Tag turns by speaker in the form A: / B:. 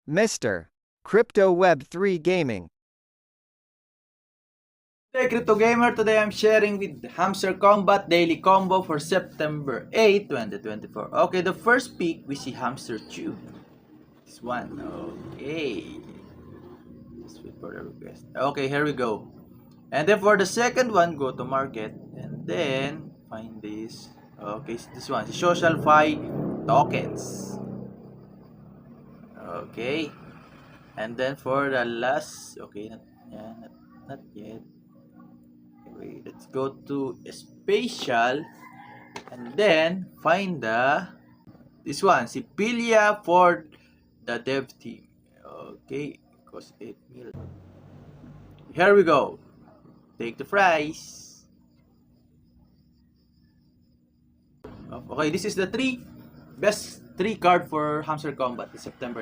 A: Mr. Crypto Web 3 Gaming.
B: Hey Crypto Gamer, today I'm sharing with Hamster Combat Daily Combo for September 8, 2024. Okay, the first pick we see Hamster Tube. This one. Okay. Just wait for the request. Okay, here we go. And then for the second one, go to market and then find this. Okay, this one, Social Fi tokens. Okay. And then for the last, okay, not yet. Wait, let's go to spatial and then find this one, Sipilia for the dev team. Okay, cost 8 mil. Here we go. Take the price. Okay, this is the best 3 card for Hamster Combat September 8.